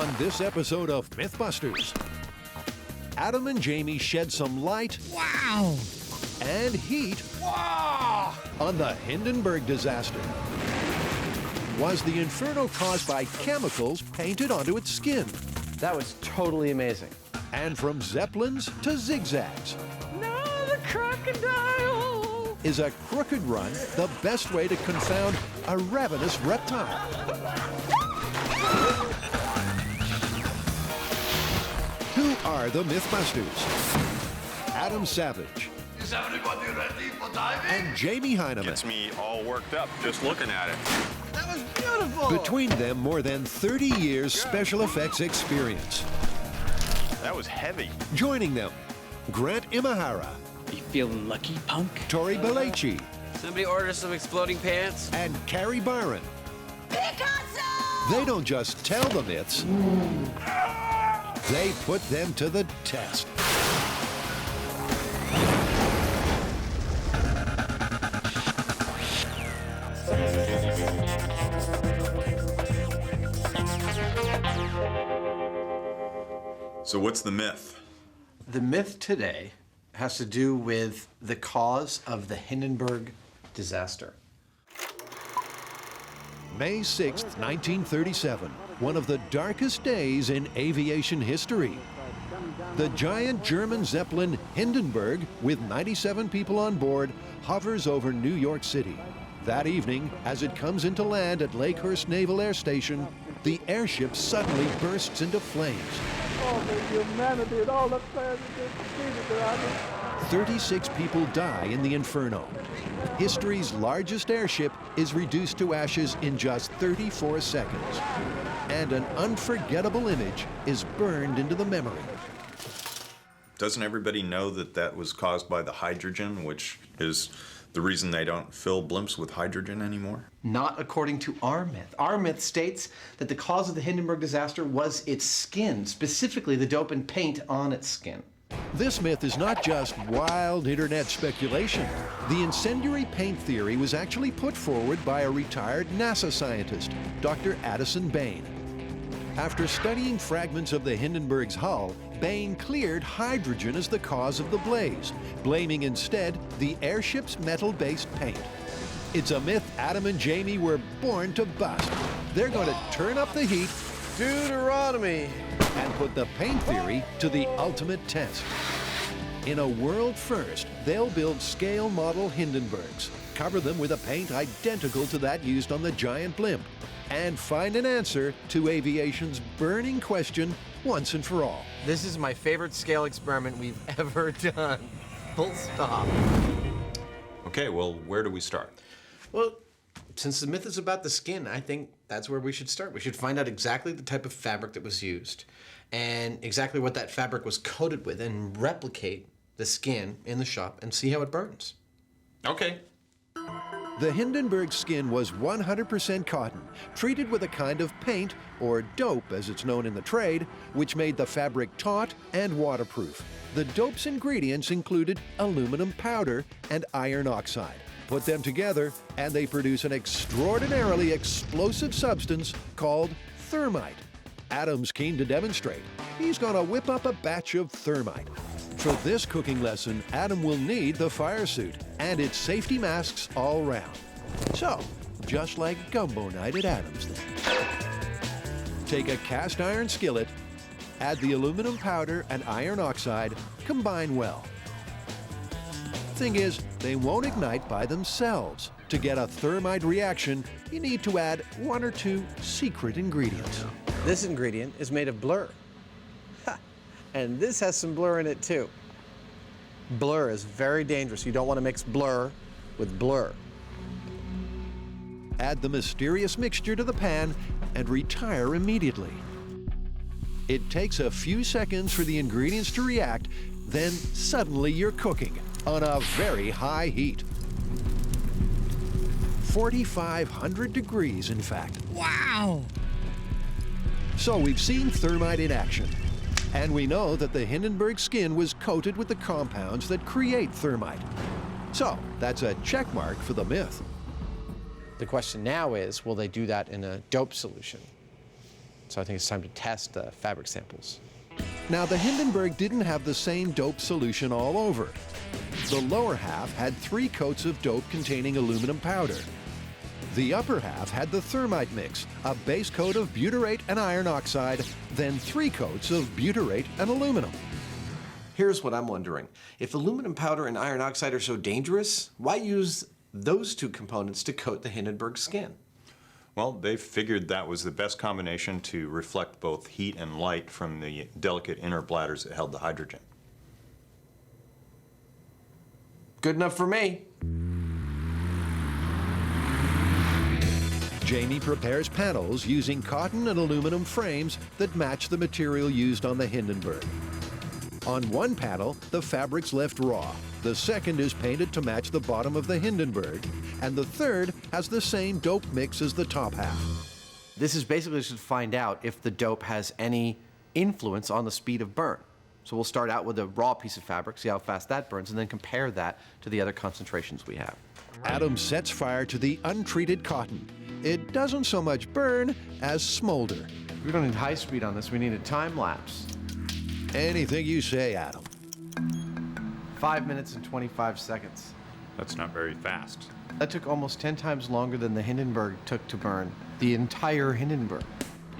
On this episode of MythBusters, Adam and Jamie shed some light and heat on the Hindenburg disaster. Was the inferno caused by chemicals painted onto its skin? That was totally amazing. And from zeppelins to zigzags, No, the crocodile! is a crooked run the best way to confound a ravenous reptile? Who are the MythBusters? Adam Savage Is everybody ready for diving? and Jamie Heineman. Gets me all worked up just looking at it. That was beautiful! Between them, more than 30 years special effects experience. That was heavy. Joining them, Grant Imahara, You feeling lucky, punk? Tori Belleci, Somebody order some exploding pants? and Carrie Byron. They don't just tell the myths, they put them to the test. So what's the myth? The myth today has to do with the cause of the Hindenburg disaster. May 6th, 1937, one of the darkest days in aviation history. The giant German Zeppelin Hindenburg, with 97 people on board, hovers over New York City. That evening, as it comes into land at Lakehurst Naval Air Station, the airship suddenly bursts into flames. All the humanity and all the plans defeated around us. 36 people die in the inferno. History's largest airship is reduced to ashes in just 34 seconds. And an unforgettable image is burned into the memory. Doesn't everybody know that that was caused by the hydrogen, which is the reason they don't fill blimps with hydrogen anymore? Not according to our myth. Our myth states that the cause of the Hindenburg disaster was its skin, specifically the dope and paint on its skin. This myth is not just wild internet speculation. The incendiary paint theory was actually put forward by a retired NASA scientist, Dr. Addison Bain. After studying fragments of the Hindenburg's hull, Bain cleared hydrogen as the cause of the blaze, blaming instead the airship's metal-based paint. It's a myth Adam and Jamie were born to bust. They're going to turn up the heat Deuteronomy! and put the paint theory to the ultimate test. In a world first, they'll build scale model Hindenburgs, cover them with a paint identical to that used on the giant blimp, and find an answer to aviation's burning question once and for all. This is my favorite scale experiment we've ever done. Full stop. Okay, well, where do we start? Well, since the myth is about the skin, I think that's where we should start. We should find out exactly the type of fabric that was used and exactly what that fabric was coated with and replicate the skin in the shop and see how it burns. Okay. The Hindenburg skin was 100% cotton, treated with a kind of paint, or dope as it's known in the trade, which made the fabric taut and waterproof. The dope's ingredients included aluminum powder and iron oxide. Put them together, and they produce an extraordinarily explosive substance called thermite. Adam's keen to demonstrate. He's gonna whip up a batch of thermite. For this cooking lesson, Adam will need the fire suit and its safety masks all round. So, just like gumbo night at Adam's then. Take a cast iron skillet, add the aluminum powder and iron oxide, combine well. Thing is, they won't ignite by themselves. To get a thermite reaction, you need to add one or two secret ingredients. This ingredient is made of blur. Ha! And this has some blur in it too. Blur is very dangerous. You don't want to mix blur with blur. Add the mysterious mixture to the pan and retire immediately. It takes a few seconds for the ingredients to react, then suddenly you're cooking on a very high heat. 4,500 degrees, in fact. Wow! So we've seen thermite in action, and we know that the Hindenburg skin was coated with the compounds that create thermite. So that's a check mark for the myth. The question now is, will they do that in a dope solution? So I think it's time to test fabric samples. Now, the Hindenburg didn't have the same dope solution all over. The lower half had 3 coats of dope containing aluminum powder. The upper half had the thermite mix, a base coat of butyrate and iron oxide, then 3 coats of butyrate and aluminum. Here's what I'm wondering. If aluminum powder and iron oxide are so dangerous, why use those 2 components to coat the Hindenburg skin? Well, they figured that was the best combination to reflect both heat and light from the delicate inner bladders that held the hydrogen. Good enough for me. Jamie prepares panels using cotton and aluminum frames that match the material used on the Hindenburg. On one panel, the fabric's left raw. The second is painted to match the bottom of the Hindenburg, and the third has the same dope mix as the top half. This is basically just to find out if the dope has any influence on the speed of burn. So we'll start out with a raw piece of fabric, see how fast that burns, and then compare that to the other concentrations we have. Adam sets fire to the untreated cotton. It doesn't so much burn as smolder. We don't need high speed on this, we need a time lapse. Anything you say, Adam. 5 minutes and 25 seconds. That's not very fast. That took almost 10 times longer than the Hindenburg took to burn. The entire Hindenburg.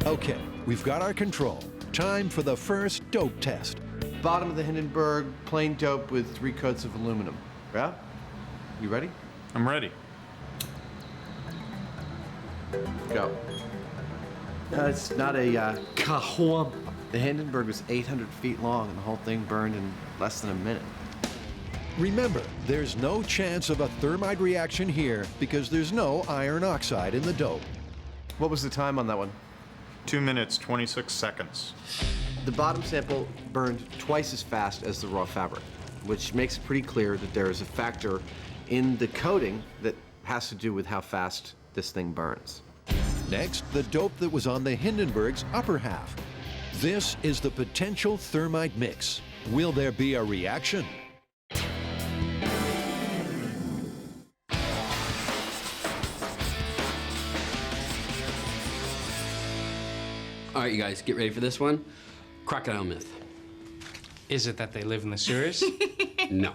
Okay, we've got our control. Time for the first dope test. Bottom of the Hindenburg, plain dope with 3 coats of aluminum. Yeah? You ready? I'm ready. Go. It's not a cajon. The Hindenburg was 800 feet long and the whole thing burned in less than a minute. Remember, there's no chance of a thermite reaction here because there's no iron oxide in the dope. What was the time on that one? 2 minutes, 26 seconds. The bottom sample burned twice as fast as the raw fabric, which makes it pretty clear that there is a factor in the coating that has to do with how fast this thing burns. Next, the dope that was on the Hindenburg's upper half. This is the potential thermite mix. Will there be a reaction? All right, you guys, get ready for this one. Crocodile myth. Is it that they live in the sewers? No.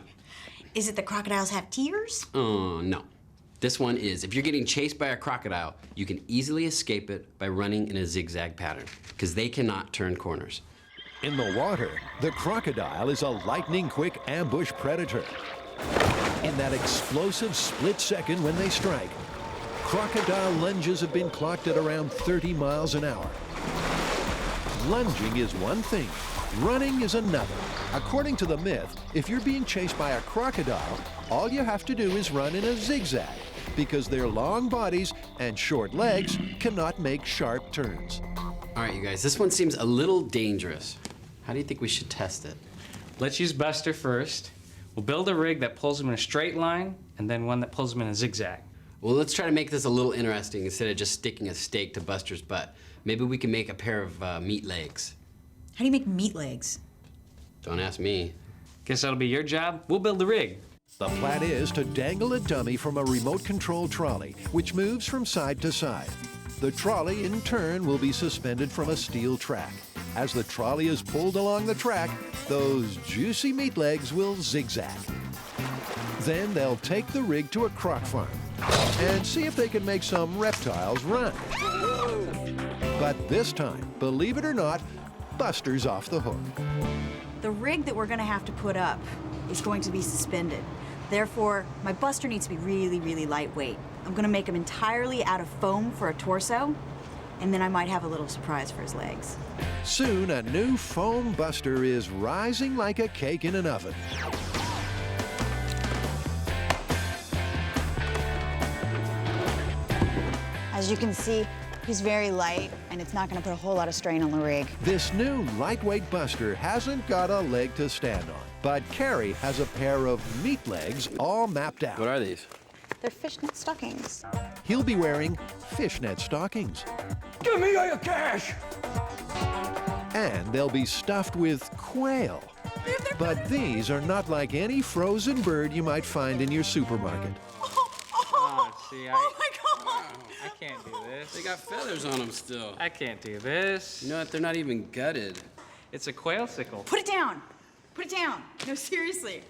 Is it the crocodiles have tears? No. This one is, if you're getting chased by a crocodile, you can easily escape it by running in a zigzag pattern, because they cannot turn corners. In the water, the crocodile is a lightning-quick ambush predator. In that explosive split second when they strike, crocodile lunges have been clocked at around 30 miles an hour. Lunging is one thing, running is another. According to the myth, if you're being chased by a crocodile, all you have to do is run in a zigzag, because their long bodies and short legs cannot make sharp turns. All right, you guys, this one seems a little dangerous. How do you think we should test it? Let's use Buster first. We'll build a rig that pulls him in a straight line, and then one that pulls him in a zigzag. Well, let's try to make this a little interesting instead of just sticking a stake to Buster's butt. Maybe we can make a pair of meat legs. How do you make meat legs? Don't ask me. Guess that'll be your job. We'll build the rig. The plan is to dangle a dummy from a remote-controlled trolley, which moves from side to side. The trolley, in turn, will be suspended from a steel track. As the trolley is pulled along the track, those juicy meat legs will zigzag. Then they'll take the rig to a croc farm and see if they can make some reptiles run. But this time, believe it or not, Buster's off the hook. The rig that we're gonna have to put up is going to be suspended. Therefore, my Buster needs to be really, really lightweight. I'm gonna make him entirely out of foam for a torso, and then I might have a little surprise for his legs. Soon, a new foam Buster is rising like a cake in an oven. As you can see, he's very light, and it's not gonna put a whole lot of strain on the rig. This new lightweight Buster hasn't got a leg to stand on, but Carrie has a pair of meat legs all mapped out. What are these? They're fishnet stockings. He'll be wearing fishnet stockings. Give me all your cash! And they'll be stuffed with quail. But these are not like any frozen bird you might find in your supermarket. See, Oh my God! I can't can't do this. They got feathers on them still. I can't do this. You know what? They're not even gutted. It's a quail sickle. Put it down. Put it down. No, seriously.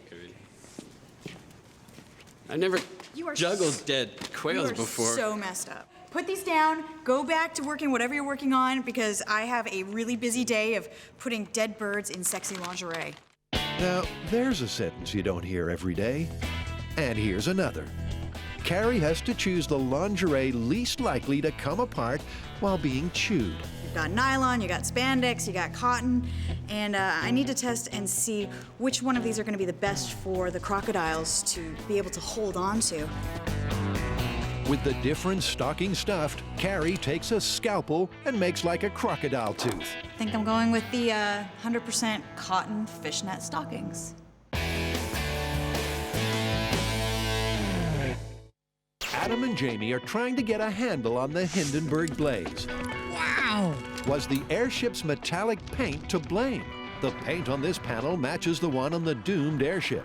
I never You are juggled dead quails You are before. so messed up. Put these down, go back to working whatever you're working on because I have a really busy day of putting dead birds in sexy lingerie. Now, there's a sentence you don't hear every day. And here's another. Carrie has to choose the lingerie least likely to come apart while being chewed. You've got nylon, you got spandex, you got cotton, and I need to test and see which one of these are going to be the best for the crocodiles to be able to hold on to. With the different stocking stuffed, Carrie takes a scalpel and makes like a crocodile tooth. I think I'm going with the 100% cotton fishnet stockings. Adam and Jamie are trying to get a handle on the Hindenburg blaze. Wow! Was the airship's metallic paint to blame? The paint on this panel matches the one on the doomed airship.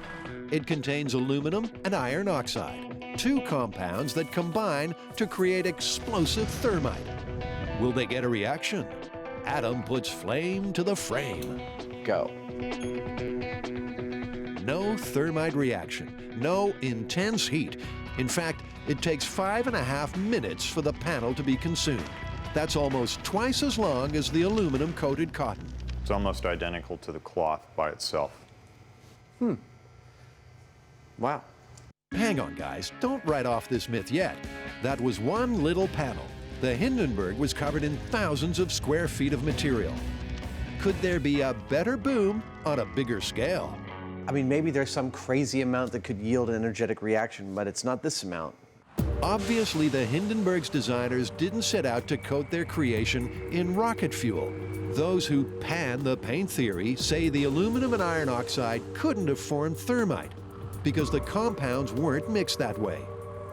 It contains aluminum and iron oxide, two compounds that combine to create explosive thermite. Will they get a reaction? Adam puts flame to the frame. Go. No thermite reaction, no intense heat. In fact, it takes 5.5 minutes for the panel to be consumed. That's almost twice as long as the aluminum-coated cotton. It's almost identical to the cloth by itself. Wow. Hang on, guys, don't write off this myth yet. That was one little panel. The Hindenburg was covered in thousands of square feet of material. Could there be a better boom on a bigger scale? I mean, maybe there's some crazy amount that could yield an energetic reaction, but it's not this amount. Obviously, the Hindenburg's designers didn't set out to coat their creation in rocket fuel. Those who pan the paint theory say the aluminum and iron oxide couldn't have formed thermite because the compounds weren't mixed that way.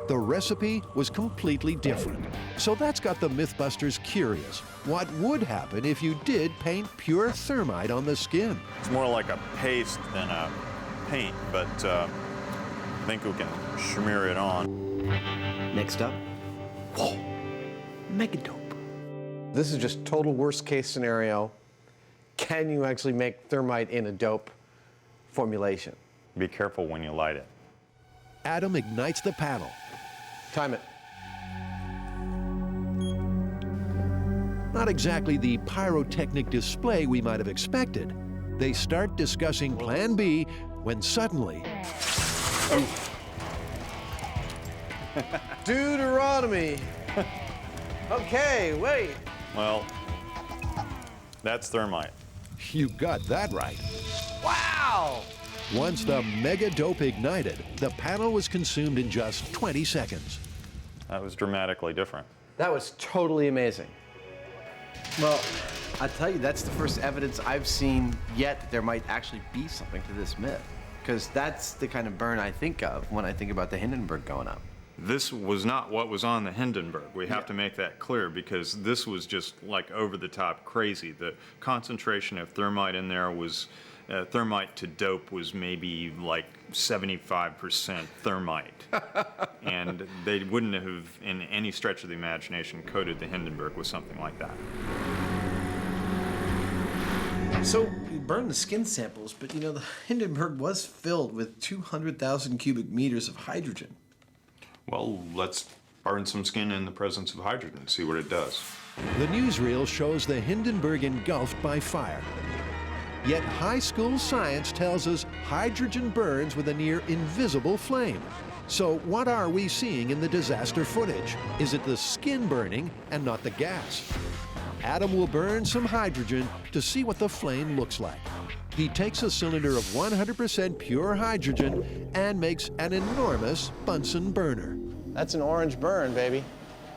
The recipe was completely different. So that's got the MythBusters curious. What would happen if you did paint pure thermite on the skin? It's more like a paste than a paint, but I think we can smear it on. Next up. Whoa. Mega dope. This is just total worst case scenario. Can you actually make thermite in a dope formulation? Be careful when you light it. Adam ignites the panel. Time it. Not exactly the pyrotechnic display we might have expected. They start discussing Plan B when suddenly... Deuteronomy. Okay, wait. Well, that's thermite. You got that right. Wow! Once the mega dope ignited, the panel was consumed in just 20 seconds. That was dramatically different. That was totally amazing. Well, I tell you, that's the first evidence I've seen yet that there might actually be something to this myth. Because that's the kind of burn I think of when I think about the Hindenburg going up. This was not what was on the Hindenburg. We have to make that clear because this was just like over the top crazy. The concentration of thermite in there was, thermite to dope was maybe like 75% thermite. And they wouldn't have, in any stretch of the imagination, coated the Hindenburg with something like that. So, we burned the skin samples, but you know, the Hindenburg was filled with 200,000 cubic meters of hydrogen. Well, let's burn some skin in the presence of hydrogen and see what it does. The newsreel shows the Hindenburg engulfed by fire. Yet high school science tells us hydrogen burns with a near invisible flame. So what are we seeing in the disaster footage? Is it the skin burning and not the gas? Adam will burn some hydrogen to see what the flame looks like. He takes a cylinder of 100% pure hydrogen and makes an enormous Bunsen burner. That's an orange burn, baby.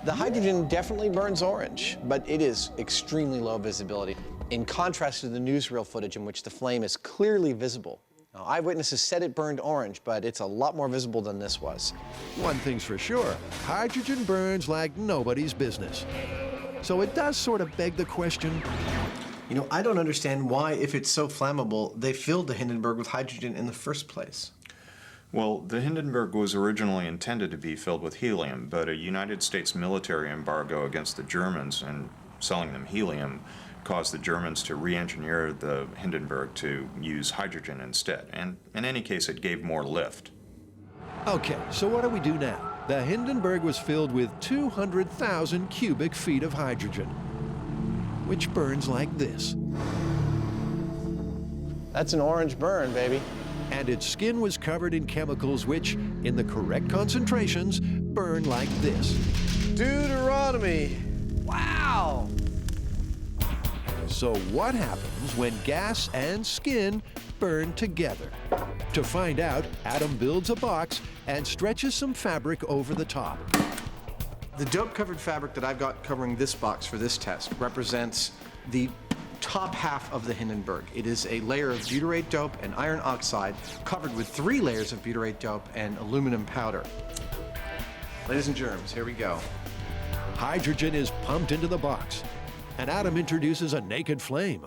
The hydrogen definitely burns orange, but it is extremely low visibility, in contrast to the newsreel footage in which the flame is clearly visible. Now, eyewitnesses said it burned orange, but it's a lot more visible than this was. One thing's for sure, hydrogen burns like nobody's business. So it does sort of beg the question, You know, I don't understand why, if it's so flammable, they filled the Hindenburg with hydrogen in the first place. Well, the Hindenburg was originally intended to be filled with helium, but a United States military embargo against the Germans and selling them helium caused the Germans to re-engineer the Hindenburg to use hydrogen instead. And in any case, it gave more lift. Okay, so what do we do now? The Hindenburg was filled with 200,000 cubic feet of hydrogen, which burns like this. That's an orange burn, baby. And its skin was covered in chemicals which, in the correct concentrations, burn like this. Deuteronomy. Wow. So what happens when gas and skin burn together? To find out, Adam builds a box and stretches some fabric over the top. The dope-covered fabric that I've got covering this box for this test represents the top half of the Hindenburg. It is a layer of butyrate dope and iron oxide covered with 3 layers of butyrate dope and aluminum powder. Ladies and germs, here we go. Hydrogen is pumped into the box, and Adam introduces a naked flame.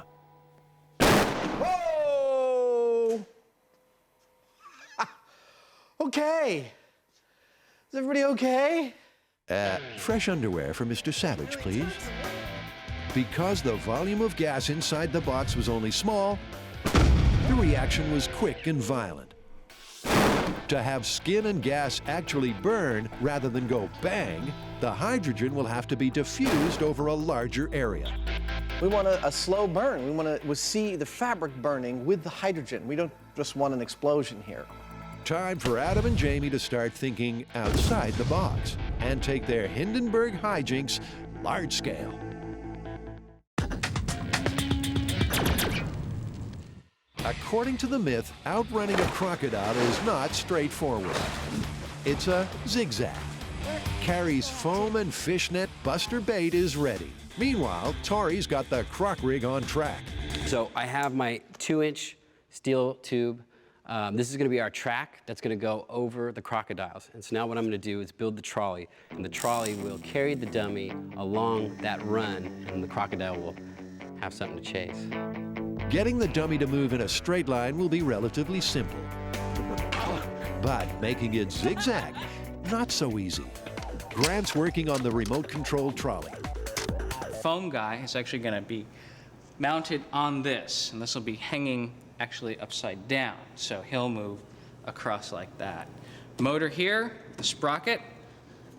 Whoa! Okay. Is everybody okay? Fresh underwear for Mr. Savage, please. Because the volume of gas inside the box was only small, the reaction was quick and violent. To have skin and gas actually burn rather than go bang, the hydrogen will have to be diffused over a larger area. We want a slow burn. We want to see the fabric burning with the hydrogen. We don't just want an explosion here. Time for Adam and Jamie to start thinking outside the box and take their Hindenburg hijinks large scale. According to the myth, outrunning a crocodile is not straightforward. It's a zigzag. Carrie's foam and fishnet buster bait is ready. Meanwhile, Tori's got the croc rig on track. So I have my 2-inch steel tube. This is going to be our track that's going to go over the crocodiles. And so now what I'm going to do is build the trolley, and the trolley will carry the dummy along that run, and the crocodile will have something to chase. Getting the dummy to move in a straight line will be relatively simple. But making it zigzag, not so easy. Grant's working on the remote-controlled trolley. The foam guy is actually going to be mounted on this, and this will be hanging actually upside down, so he'll move across like that. Motor here, the sprocket.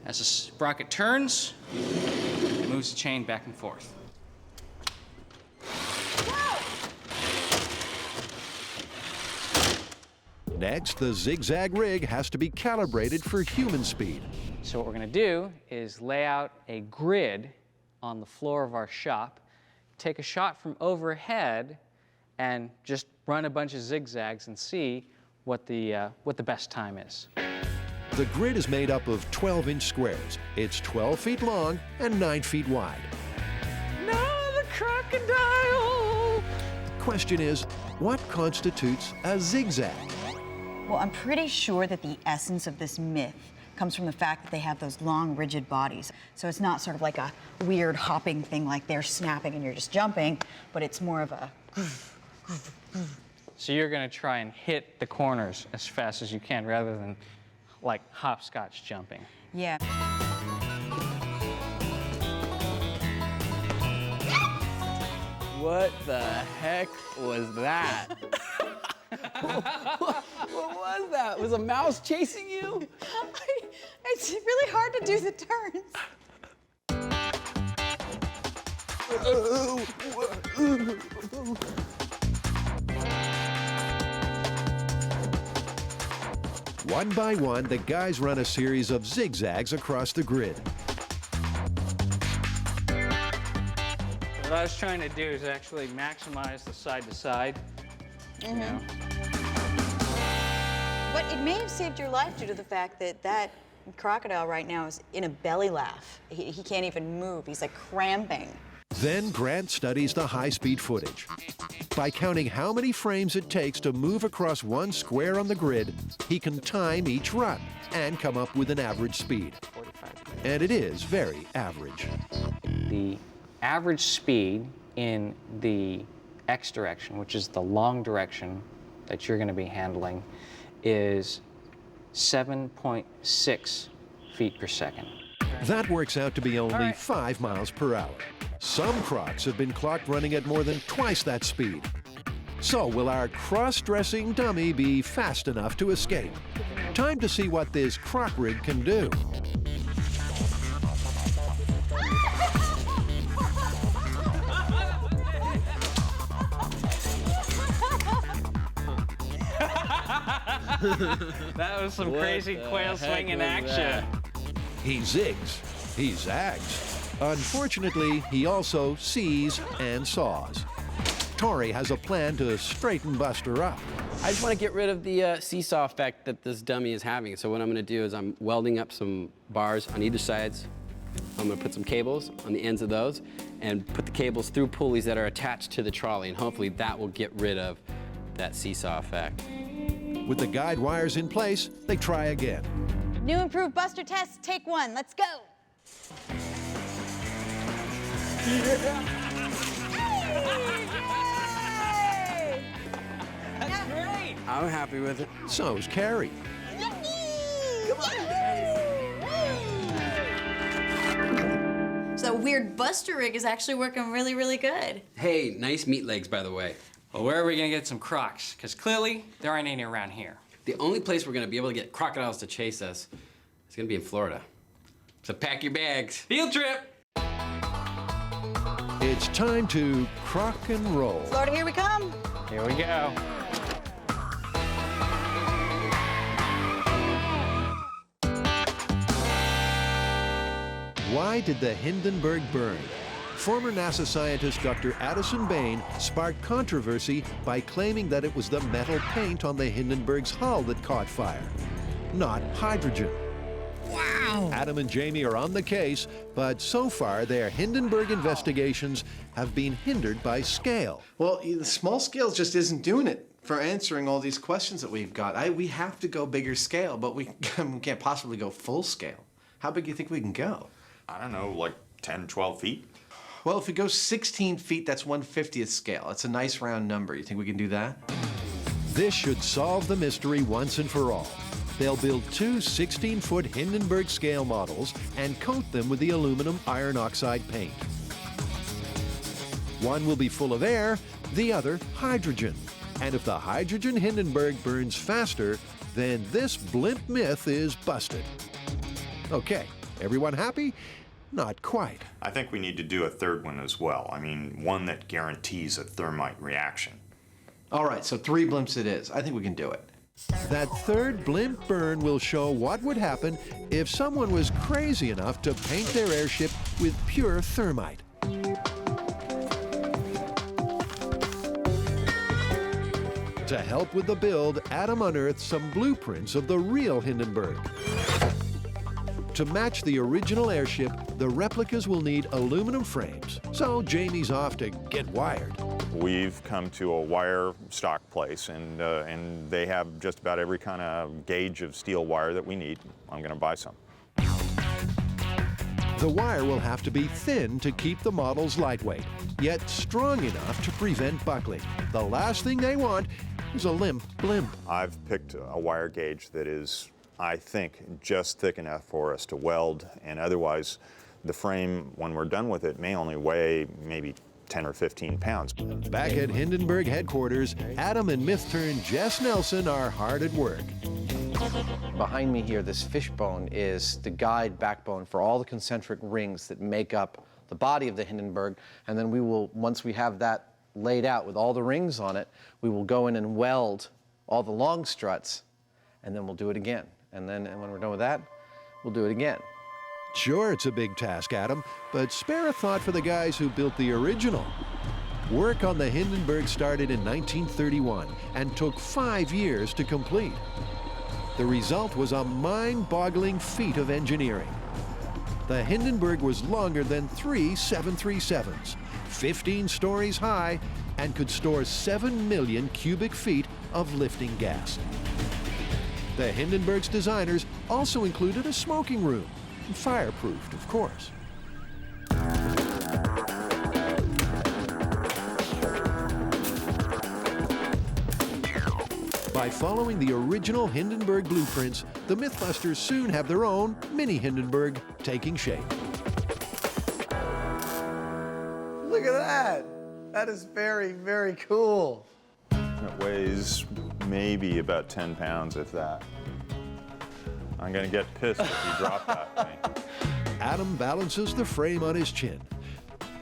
As the sprocket turns, it moves the chain back and forth. Next, the zigzag rig has to be calibrated for human speed. So what we're going to do is lay out a grid on the floor of our shop, take a shot from overhead, and just run a bunch of zigzags and see what the best time is. The grid is made up of 12-inch squares. It's 12 feet long and 9 feet wide. No, the crocodile! Question is, what constitutes a zigzag? Well, I'm pretty sure that the essence of this myth comes from the fact that they have those long, rigid bodies. So it's not sort of like a weird hopping thing like they're snapping and you're just jumping, but it's more of a... So you're going to try and hit the corners as fast as you can rather than like hopscotch jumping. Yeah. What the heck was that? What was that? Was a mouse chasing you? It's really hard to do the turns. One by one, the guys run a series of zigzags across the grid. What I was trying to do is actually maximize the side-to-side. You know? But it may have saved your life due to the fact that that crocodile right now is in a belly laugh. He can't even move. He's like cramping. Then Grant studies the high-speed footage. By counting how many frames it takes to move across one square on the grid, he can time each run and come up with an average speed. And it is very average. The average speed in the X direction, which is the long direction that you're going to be handling, is 7.6 feet per second. That works out to be only 5 miles per hour. Some crocs have been clocked running at more than twice that speed. So will our cross-dressing dummy be fast enough to escape? Time to see what this croc rig can do. That was some crazy quail swing in action. He zigs, he zags. Unfortunately, he also sees and saws. Tori has a plan to straighten Buster up. I just want to get rid of the seesaw effect that this dummy is having. So what I'm going to do is I'm welding up some bars on either sides. I'm going to put some cables on the ends of those and put the cables through pulleys that are attached to the trolley, and hopefully that will get rid of that seesaw effect. With the guide wires in place, they try again. New improved Buster test, take 1. Let's go. That's great. I'm happy with it. So's Carrie. So weird Buster rig is actually working really, really good. Hey, nice meat legs, by the way. Well, where are we gonna get some crocs? Because clearly there aren't any around here. The only place we're going to be able to get crocodiles to chase us is going to be in Florida. So pack your bags. Field trip. It's time to croc and roll. Florida, here we come. Here we go. Why did the Hindenburg burn? Former NASA scientist Dr. Addison Bain sparked controversy by claiming that it was the metal paint on the Hindenburg's hull that caught fire, not hydrogen. Wow! Adam and Jamie are on the case, but so far their Hindenburg investigations have been hindered by scale. Well, the small scale just isn't doing it for answering all these questions that we've got. We have to go bigger scale, but we can't possibly go full scale. How big do you think we can go? I don't know, like 10, 12 feet? Well, if we go 16 feet, that's 1/50th scale. That's a nice round number. You think we can do that? This should solve the mystery once and for all. They'll build 2 16-foot Hindenburg scale models and coat them with the aluminum iron oxide paint. One will be full of air, the other hydrogen. And if the hydrogen Hindenburg burns faster, then this blimp myth is busted. Okay, everyone happy? Not quite. I think we need to do a third one as well. I mean, one that guarantees a thermite reaction. All right, so 3 blimps it is. I think we can do it. That third blimp burn will show what would happen if someone was crazy enough to paint their airship with pure thermite. To help with the build, Adam unearthed some blueprints of the real Hindenburg. To match the original airship, the replicas will need aluminum frames, so Jamie's off to get wired. We've come to a wire stock place, and they have just about every kind of gauge of steel wire that we need. I'm going to buy some. The wire will have to be thin to keep the models lightweight, yet strong enough to prevent buckling. The last thing they want is a limp blimp. I've picked a wire gauge that is, I think, just thick enough for us to weld, and otherwise the frame, when we're done with it, may only weigh maybe 10 or 15 pounds. Back at Hindenburg headquarters, Adam and Myth-turned Jess Nelson are hard at work. Behind me here, this fishbone is the guide backbone for all the concentric rings that make up the body of the Hindenburg. And then we will, once we have that laid out with all the rings on it, we will go in and weld all the long struts, and then we'll do it again. And when we're done with that, we'll do it again. Sure, it's a big task, Adam, but spare a thought for the guys who built the original. Work on the Hindenburg started in 1931 and took 5 years to complete. The result was a mind-boggling feat of engineering. The Hindenburg was longer than 3 737s, 15 stories high, and could store 7 million cubic feet of lifting gas. The Hindenburg's designers also included a smoking room, fireproofed, of course. By following the original Hindenburg blueprints, the MythBusters soon have their own mini Hindenburg taking shape. Look at that. That is very, very cool. It weighs maybe about 10 pounds, if that. I'm gonna get pissed if you drop that thing. Adam balances the frame on his chin.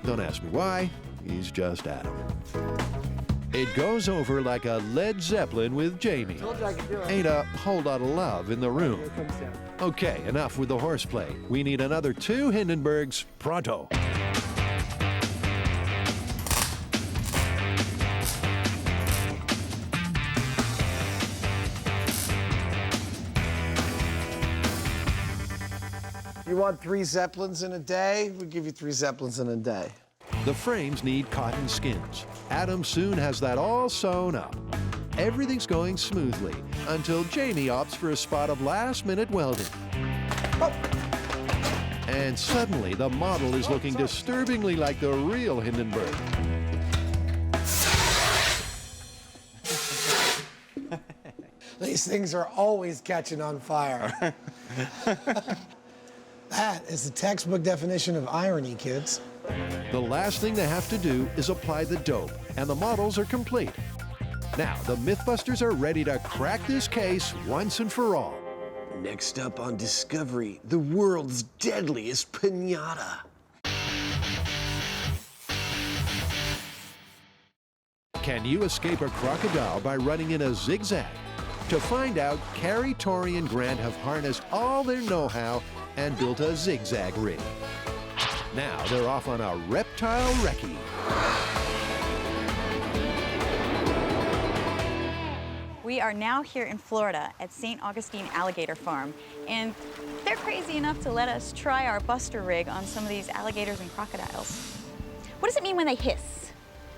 Don't ask me why, he's just Adam. It goes over like a Led Zeppelin with Jamie. Told you I could do it. Ain't a whole lot of love in the room. Here it comes down. Okay, enough with the horseplay. We need another 2 Hindenburgs pronto. You want 3 Zeppelins in a day? We'll give you 3 Zeppelins in a day. The frames need cotton skins. Adam soon has that all sewn up. Everything's going smoothly until Jamie opts for a spot of last-minute welding. Oh. And suddenly, the model is looking disturbingly like the real Hindenburg. These things are always catching on fire. That is the textbook definition of irony, kids. The last thing they have to do is apply the dope, and the models are complete. Now, the MythBusters are ready to crack this case once and for all. Next up on Discovery, the world's deadliest piñata. Can you escape a crocodile by running in a zigzag? To find out, Carrie, Tori, and Grant have harnessed all their know-how and built a zigzag rig. Now they're off on a reptile recce. We are now here in Florida at St. Augustine Alligator Farm, and they're crazy enough to let us try our Buster rig on some of these alligators and crocodiles. What does it mean when they hiss?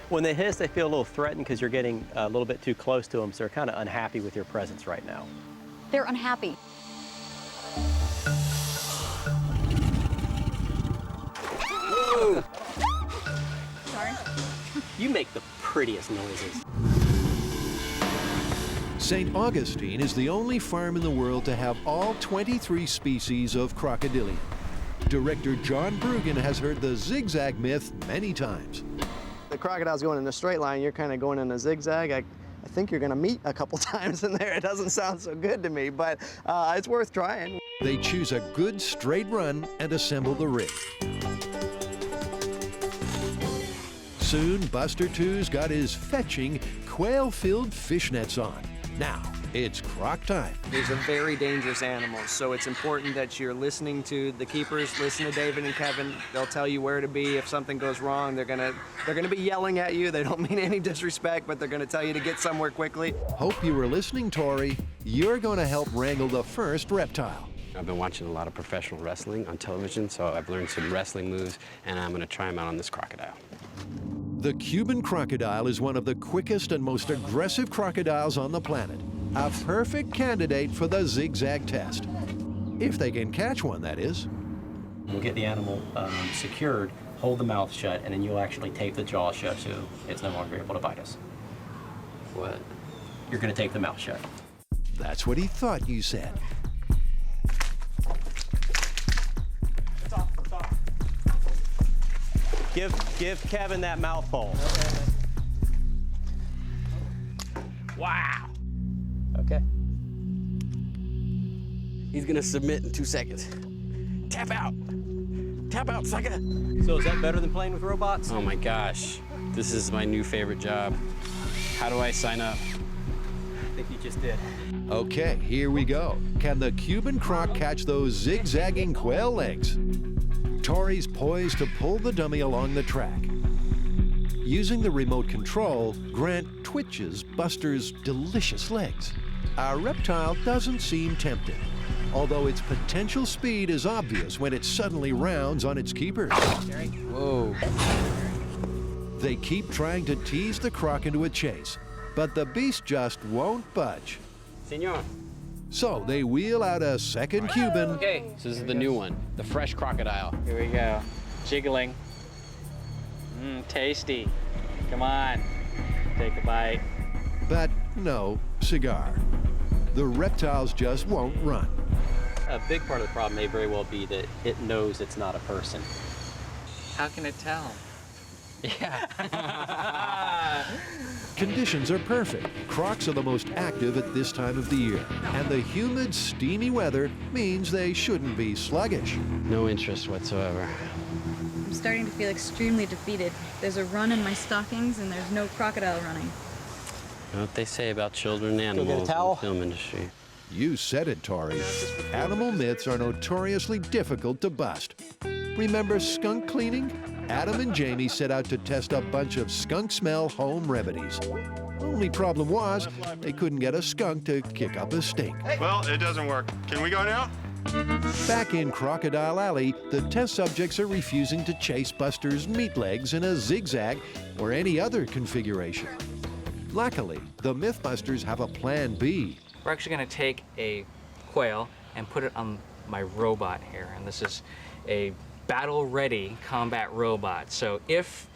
When they hiss, they feel a little threatened because you're getting a little bit too close to them, so they're kind of unhappy with your presence right now. They're unhappy. Whoa! Sorry. You make the prettiest noises. St. Augustine is the only farm in the world to have all 23 species of crocodilian. Director John Brugan has heard the zigzag myth many times. The crocodile's going in a straight line, you're kind of going in a zigzag. I think you're going to meet a couple times in there. It doesn't sound so good to me, but it's worth trying. They choose a good straight run and assemble the rig. Soon, Buster 2's got his fetching, quail-filled fishnets on. Now, it's croc time. These are very dangerous animals, so it's important that you're listening to the keepers. Listen to David and Kevin. They'll tell you where to be if something goes wrong. They're gonna be yelling at you. They don't mean any disrespect, but they're gonna tell you to get somewhere quickly. Hope you were listening, Tori. You're going to help wrangle the first reptile. I've been watching a lot of professional wrestling on television, so I've learned some wrestling moves, and I'm going to try them out on this crocodile. The Cuban crocodile is one of the quickest and most aggressive crocodiles on the planet. A perfect candidate for the zigzag test. If they can catch one, that is. We'll get the animal secured, hold the mouth shut, and then you'll actually tape the jaw shut so it's no longer able to bite us. What? You're going to tape the mouth shut. That's what he thought you said. Give Kevin that mouth bowl. Wow! Okay. He's going to submit in 2 seconds. Tap out! Tap out, sucker! So is that better than playing with robots? Oh my gosh. This is my new favorite job. How do I sign up? I think you just did. Okay, here we go. Can the Cuban croc catch those zigzagging quail legs? Tori's poised to pull the dummy along the track. Using the remote control, Grant twitches Buster's delicious legs. Our reptile doesn't seem tempted, although its potential speed is obvious when it suddenly rounds on its keepers. Whoa. They keep trying to tease the croc into a chase, but the beast just won't budge. Senor. So they wheel out a second Cuban. Okay, so this is the new one, the fresh crocodile. Here we go. Jiggling. Tasty. Come on. Take a bite. But no cigar. The reptiles just won't run. A big part of the problem may very well be that it knows it's not a person. How can it tell? Yeah. Conditions are perfect. Crocs are the most active at this time of the year. And the humid, steamy weather means they shouldn't be sluggish. No interest whatsoever. I'm starting to feel extremely defeated. There's a run in my stockings and there's no crocodile running. You know what they say about children and animals in the film industry. You said it, Tori. Animal myths are notoriously difficult to bust. Remember skunk cleaning? Adam and Jamie set out to test a bunch of skunk smell home remedies. Only problem was, they couldn't get a skunk to kick up a stink. Well, it doesn't work. Can we go now? Back in Crocodile Alley, the test subjects are refusing to chase Buster's meat legs in a zigzag or any other configuration. Luckily, the MythBusters have a plan B. We're actually going to take a quail and put it on my robot here, and this is a battle-ready combat robot. So if,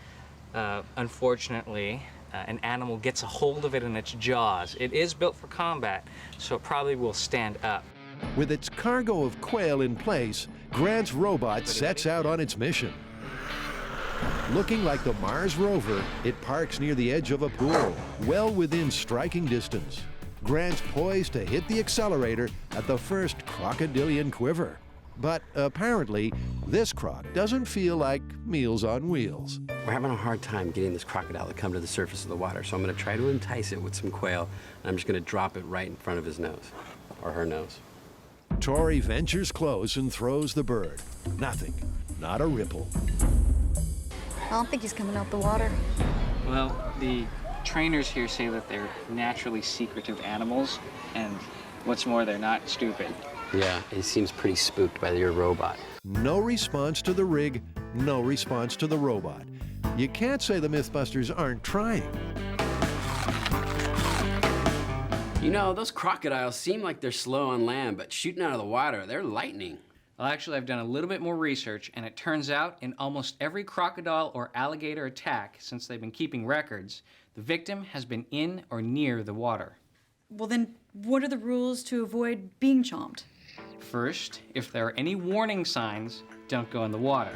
unfortunately, an animal gets a hold of it in its jaws, it is built for combat, so it probably will stand up. With its cargo of quail in place, Grant's robot sets out on its mission. Looking like the Mars rover, it parks near the edge of a pool, well within striking distance. Grant's poised to hit the accelerator at the first crocodilian quiver. But apparently, this croc doesn't feel like Meals on Wheels. We're having a hard time getting this crocodile to come to the surface of the water, so I'm going to try to entice it with some quail, and I'm just going to drop it right in front of his nose, or her nose. Tori ventures close and throws the bird. Nothing, not a ripple. I don't think he's coming out the water. Well, the trainers here say that they're naturally secretive animals, and what's more, they're not stupid. Yeah, he seems pretty spooked by your robot. No response to the rig, no response to the robot. You can't say the MythBusters aren't trying. You know, those crocodiles seem like they're slow on land, but shooting out of the water, they're lightning. Well, actually, I've done a little bit more research, and it turns out in almost every crocodile or alligator attack, since they've been keeping records, the victim has been in or near the water. Well then, what are the rules to avoid being chomped? First, if there are any warning signs, don't go in the water.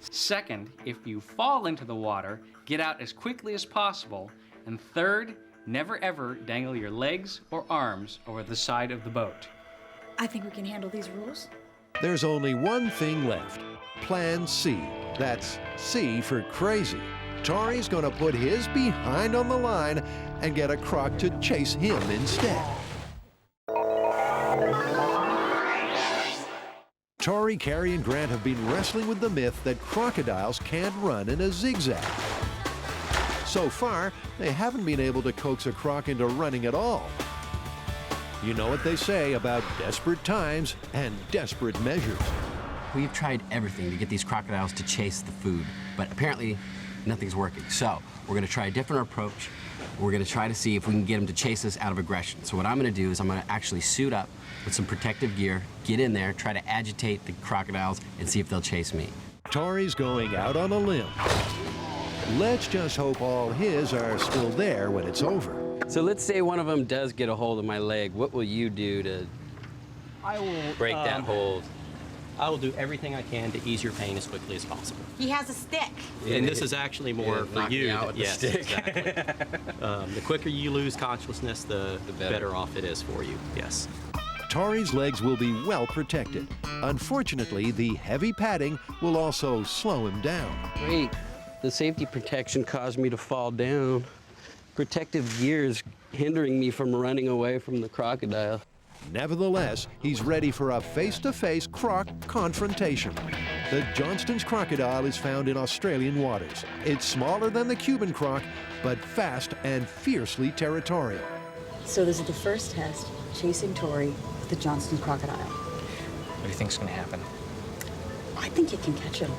Second, if you fall into the water, get out as quickly as possible. And third, never ever dangle your legs or arms over the side of the boat. I think we can handle these rules. There's only one thing left. Plan C. That's C for crazy. Tori's gonna put his behind on the line and get a croc to chase him instead. Tori, Carrie, and Grant have been wrestling with the myth that crocodiles can't run in a zigzag. So far, they haven't been able to coax a croc into running at all. You know what they say about desperate times and desperate measures. We've tried everything to get these crocodiles to chase the food, but apparently nothing's working. So we're going to try a different approach. We're going to try to see if we can get them to chase us out of aggression. So what I'm going to do is I'm going to actually suit up with some protective gear, get in there, try to agitate the crocodiles, and see if they'll chase me. Tori's going out on a limb. Let's just hope all his are still there when it's over. So let's say one of them does get a hold of my leg. What will you do to break that hold? I will do everything I can to ease your pain as quickly as possible. He has a stick. And this is actually more for knock me you. out with the Yes, stick. exactly. The quicker you lose consciousness, the better off it is for you. Yes. Tori's legs will be well protected. Unfortunately, the heavy padding will also slow him down. Wait, the safety protection caused me to fall down. Protective gear is hindering me from running away from the crocodile. Nevertheless, he's ready for a face-to-face croc confrontation. The Johnston's crocodile is found in Australian waters. It's smaller than the Cuban croc, but fast and fiercely territorial. So this is the first test, chasing Tori with the Johnston's crocodile. What do you think's going to happen? I think you can catch him.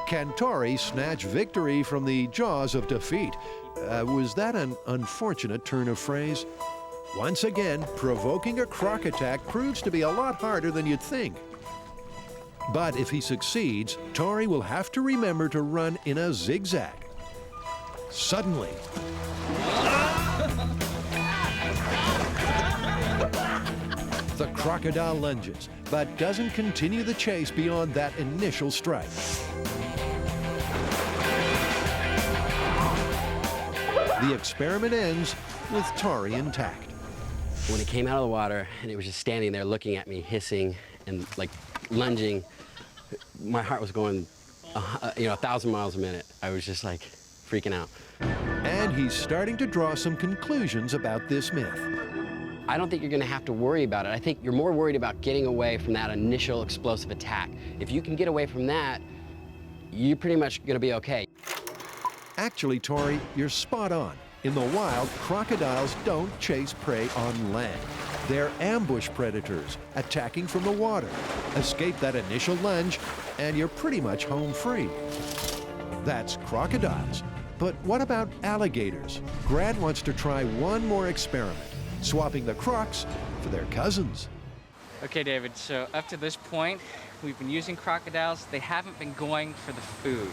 Can Tori snatch victory from the jaws of defeat? Was that an unfortunate turn of phrase? Once again, provoking a croc attack proves to be a lot harder than you'd think. But if he succeeds, Tori will have to remember to run in a zigzag. Suddenly, The crocodile lunges, but doesn't continue the chase beyond that initial strike. The experiment ends with Tari intact. When it came out of the water and it was just standing there looking at me, hissing and like lunging, my heart was going, 1,000 miles a minute. I was just like freaking out. And he's starting to draw some conclusions about this myth. I don't think you're gonna have to worry about it. I think you're more worried about getting away from that initial explosive attack. If you can get away from that, you're pretty much gonna be okay. Actually, Tori, you're spot on. In the wild, crocodiles don't chase prey on land. They're ambush predators, attacking from the water. Escape that initial lunge, and you're pretty much home free. That's crocodiles. But what about alligators? Grant wants to try one more experiment, swapping the crocs for their cousins. Okay, David, so up to this point, we've been using crocodiles. They haven't been going for the food.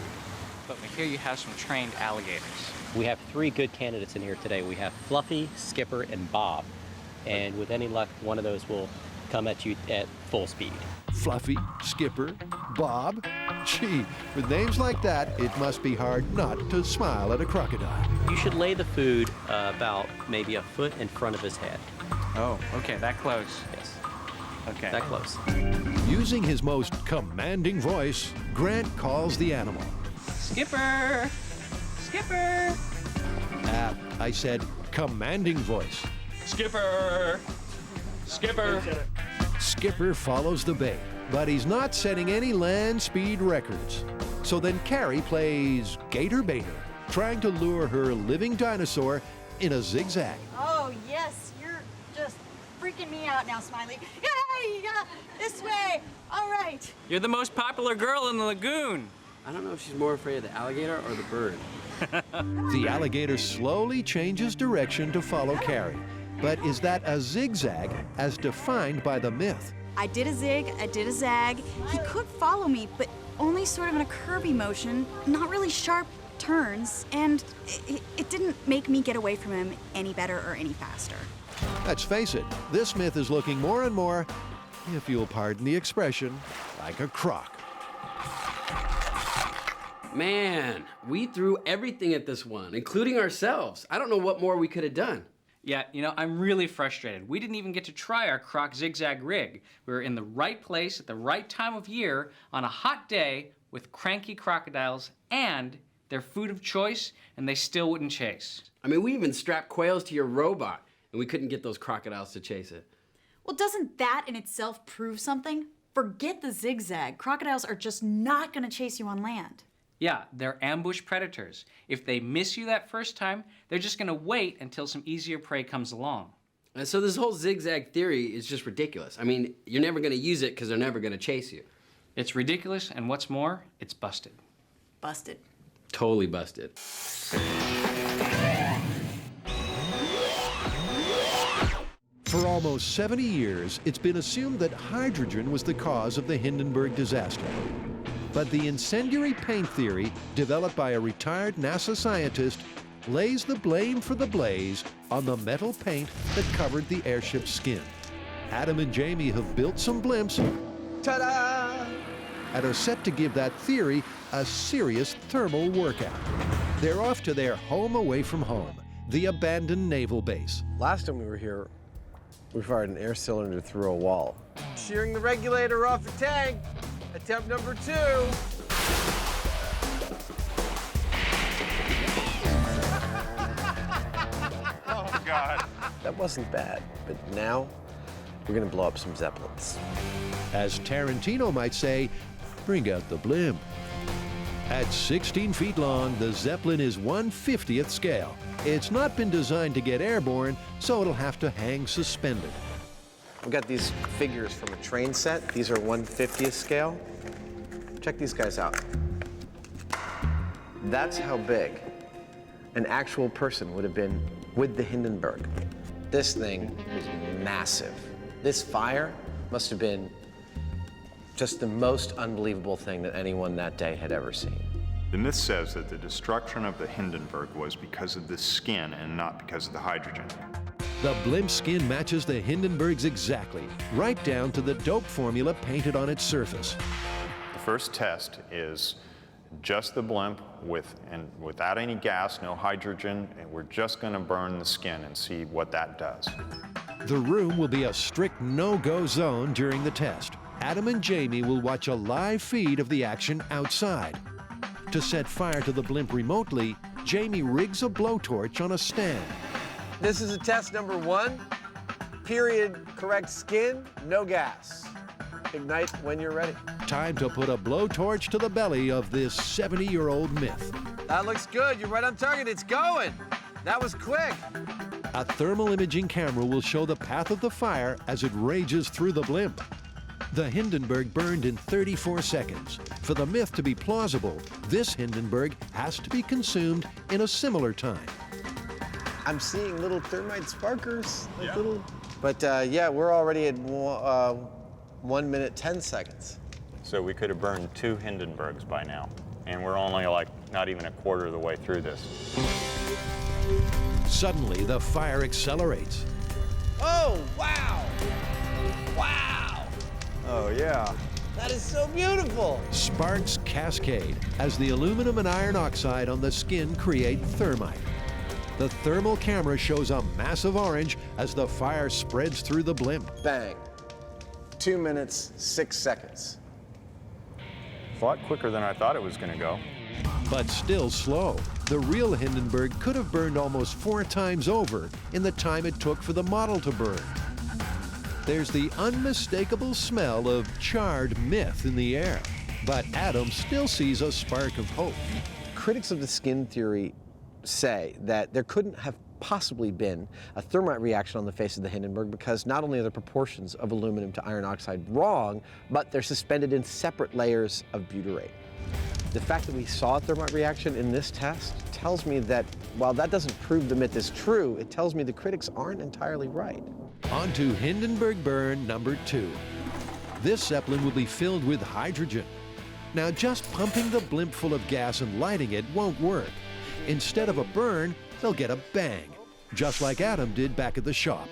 But we hear you have some trained alligators. We have 3 good candidates in here today. We have Fluffy, Skipper, and Bob. And with any luck, one of those will come at you at full speed. Fluffy, Skipper, Bob. Gee, with names like that, it must be hard not to smile at a crocodile. You should lay the food about maybe a foot in front of his head. Oh, okay, that close. Yes. Okay. That close. Using his most commanding voice, Grant calls the animal. Skipper! Skipper! I said commanding voice. Skipper! Skipper! Skipper follows the bait, but he's not setting any land speed records. So then Carrie plays gator baiter, trying to lure her living dinosaur in a zigzag. Oh, yes, you're just freaking me out now, Smiley. Yay! This way! All right. You're the most popular girl in the lagoon. I don't know if she's more afraid of the alligator or the bird. The alligator slowly changes direction to follow Carrie. But is that a zigzag as defined by the myth? I did a zig, I did a zag. He could follow me, but only sort of in a curvy motion, not really sharp turns, and it didn't make me get away from him any better or any faster. Let's face it, this myth is looking more and more, if you'll pardon the expression, like a crock. Man, we threw everything at this one, including ourselves. I don't know what more we could have done. Yeah, I'm really frustrated. We didn't even get to try our croc zigzag rig. We were in the right place at the right time of year on a hot day with cranky crocodiles and their food of choice, and they still wouldn't chase. I mean, we even strapped quails to your robot, and we couldn't get those crocodiles to chase it. Well, doesn't that in itself prove something? Forget the zigzag. Crocodiles are just not gonna chase you on land. Yeah, they're ambush predators. If they miss you that first time, they're just gonna wait until some easier prey comes along. And so this whole zigzag theory is just ridiculous. I mean, you're never gonna use it because they're never gonna chase you. It's ridiculous, and what's more, it's busted. Busted. Totally busted. For almost 70 years, it's been assumed that hydrogen was the cause of the Hindenburg disaster. But the incendiary paint theory, developed by a retired NASA scientist, lays the blame for the blaze on the metal paint that covered the airship's skin. Adam and Jamie have built some blimps Ta-da! and are set to give that theory a serious thermal workout. They're off to their home away from home, the abandoned naval base. Last time we were here, we fired an air cylinder through a wall. Shearing the regulator off the tank. Attempt number 2. Oh, God. That wasn't bad, but now we're gonna blow up some Zeppelins. As Tarantino might say, bring out the blimp. At 16 feet long, the Zeppelin is 1/50th scale. It's not been designed to get airborne, so it'll have to hang suspended. I've got these figures from a train set. These are 1/50th scale. Check these guys out. That's how big an actual person would have been with the Hindenburg. This thing is massive. This fire must have been just the most unbelievable thing that anyone that day had ever seen. The myth says that the destruction of the Hindenburg was because of the skin and not because of the hydrogen. The blimp skin matches the Hindenburg's exactly, right down to the dope formula painted on its surface. The first test is just the blimp without any gas, no hydrogen, and we're just going to burn the skin and see what that does. The room will be a strict no-go zone during the test. Adam and Jamie will watch a live feed of the action outside. To set fire to the blimp remotely, Jamie rigs a blowtorch on a stand. This is a test number 1. Period, correct skin, no gas. Ignite when you're ready. Time to put a blowtorch to the belly of this 70-year-old myth. That looks good. You're right on target. It's going. That was quick. A thermal imaging camera will show the path of the fire as it rages through the blimp. The Hindenburg burned in 34 seconds. For the myth to be plausible, this Hindenburg has to be consumed in a similar time. I'm seeing little thermite sparkers. Like little. But yeah, we're already at 1 minute, 10 seconds. So we could have burned 2 Hindenburgs by now, and we're only like not even a quarter of the way through this. Suddenly, the fire accelerates. Oh, wow. Wow. Oh, yeah. That is so beautiful. Sparks cascade as the aluminum and iron oxide on the skin create thermite. The thermal camera shows a massive orange as the fire spreads through the blimp. Bang. 2 minutes, 6 seconds. A lot quicker than I thought it was going to go. But still slow. The real Hindenburg could have burned almost 4 times over in the time it took for the model to burn. There's the unmistakable smell of charred myth in the air. But Adam still sees a spark of hope. Critics of the skin theory say that there couldn't have possibly been a thermite reaction on the face of the Hindenburg because not only are the proportions of aluminum to iron oxide wrong, but they're suspended in separate layers of butyrate. The fact that we saw a thermite reaction in this test tells me that while that doesn't prove the myth is true, it tells me the critics aren't entirely right. On to Hindenburg burn number 2. This Zeppelin will be filled with hydrogen. Now, just pumping the blimp full of gas and lighting it won't work. Instead of a burn, they'll get a bang, just like Adam did back at the shop.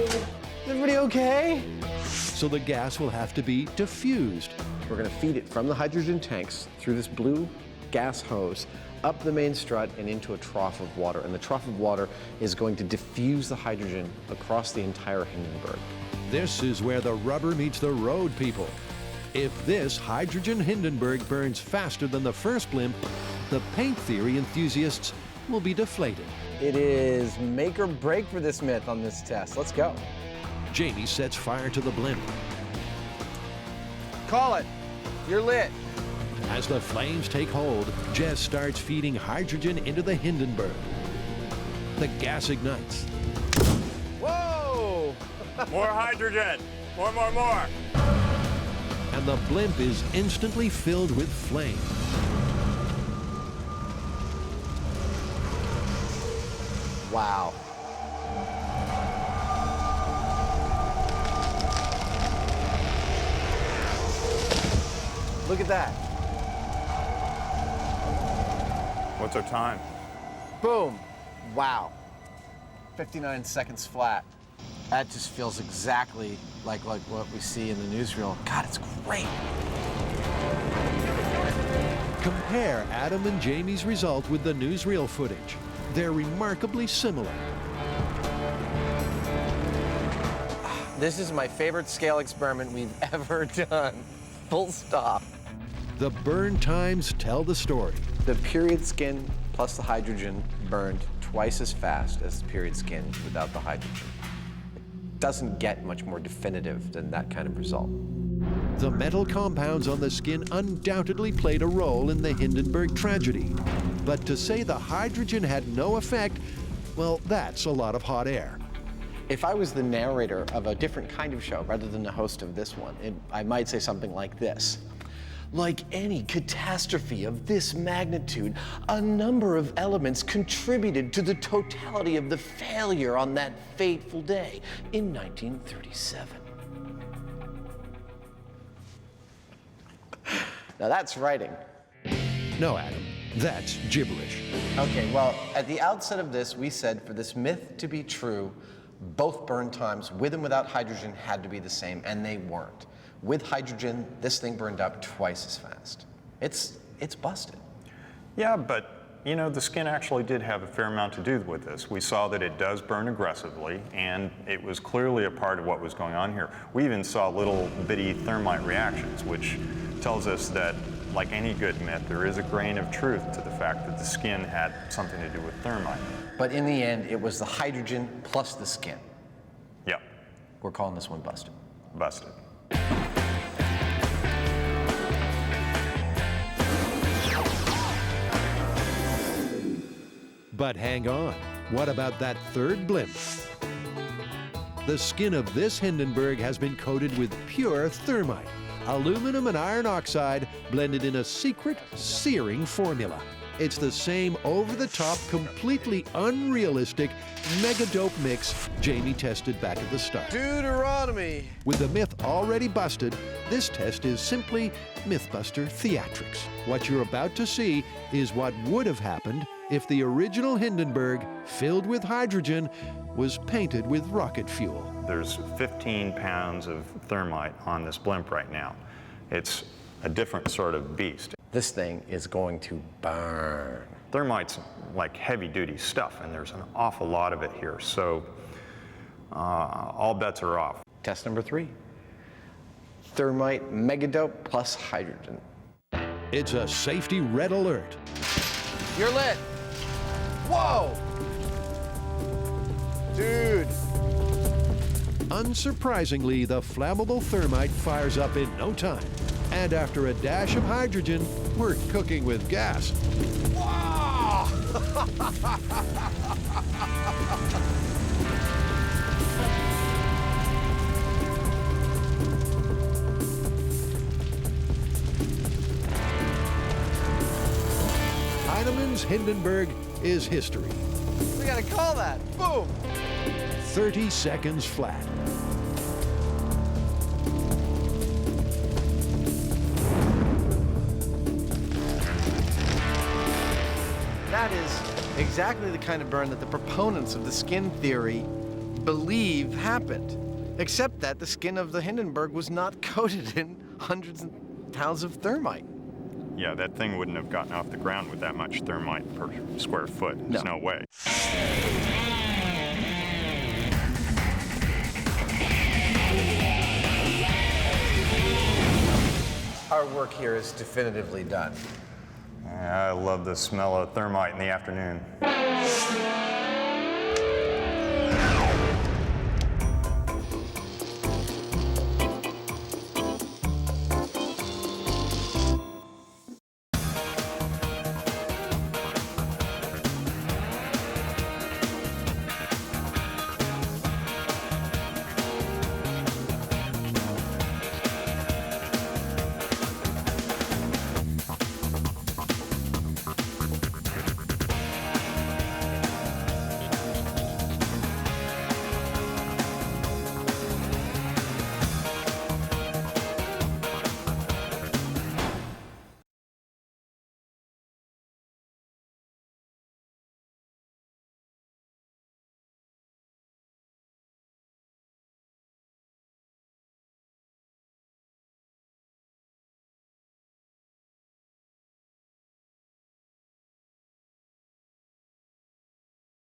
Is everybody okay? So the gas will have to be diffused. We're going to feed it from the hydrogen tanks through this blue gas hose up the main strut and into a trough of water. And the trough of water is going to diffuse the hydrogen across the entire Hindenburg. This is where the rubber meets the road, people. If this hydrogen Hindenburg burns faster than the first blimp, the paint theory enthusiasts will be deflated. It is make or break for this myth on this test. Let's go. Jamie sets fire to the blimp. Call it. You're lit. As the flames take hold, Jess starts feeding hydrogen into the Hindenburg. The gas ignites. Whoa! More hydrogen. More. And the blimp is instantly filled with flame. Wow. Look at that. What's our time? Boom. Wow. 59 seconds flat. That just feels exactly like what we see in the newsreel. God, it's great. Compare Adam and Jamie's result with the newsreel footage. They're remarkably similar. This is my favorite scale experiment we've ever done. Full stop. The burn times tell the story. The period skin plus the hydrogen burned twice as fast as the period skin without the hydrogen. It doesn't get much more definitive than that kind of result. The metal compounds on the skin undoubtedly played a role in the Hindenburg tragedy. But to say the hydrogen had no effect, well, that's a lot of hot air. If I was the narrator of a different kind of show rather than the host of this one, I might say something like this. Like any catastrophe of this magnitude, a number of elements contributed to the totality of the failure on that fateful day in 1937. Now that's writing. No, Adam, That's gibberish. Okay, well, at the outset of this, we said for this myth to be true, both burn times with and without hydrogen had to be the same, and they weren't. With hydrogen, this thing burned up twice as fast. It's busted. Yeah, but you know, the skin actually did have a fair amount to do with this. We saw that it does burn aggressively, and it was clearly a part of what was going on here. We even saw little bitty thermite reactions, which tells us that, like any good myth, there is a grain of truth to the fact that the skin had something to do with thermite. But in the end, it was the hydrogen plus the skin. Yep. We're calling this one busted. Busted. But hang on, what about that third blimp? The skin of this Hindenburg has been coated with pure thermite, aluminum and iron oxide blended in a secret, searing formula. It's the same over-the-top, completely unrealistic mega-dope mix Jamie tested back at the start. Deuteronomy! With the myth already busted, this test is simply MythBuster theatrics. What you're about to see is what would have happened if the original Hindenburg, filled with hydrogen, was painted with rocket fuel. There's 15 pounds of thermite on this blimp right now. It's a different sort of beast. This thing is going to burn. Thermite's like heavy-duty stuff, and there's an awful lot of it here, so all bets are off. Test number 3. Thermite megadope plus hydrogen. It's a safety red alert. You're lit. Whoa! Dude. Unsurprisingly, the flammable thermite fires up in no time. And after a dash of hydrogen, we're cooking with gas. Wow! Heinemann's Hindenburg is history. We gotta call that. Boom! 30 seconds flat. That is exactly the kind of burn that the proponents of the skin theory believe happened. Except that the skin of the Hindenburg was not coated in hundreds of pounds of thermite. Yeah, that thing wouldn't have gotten off the ground with that much thermite per square foot. There's no way. Our work here is definitively done. I love the smell of thermite in the afternoon.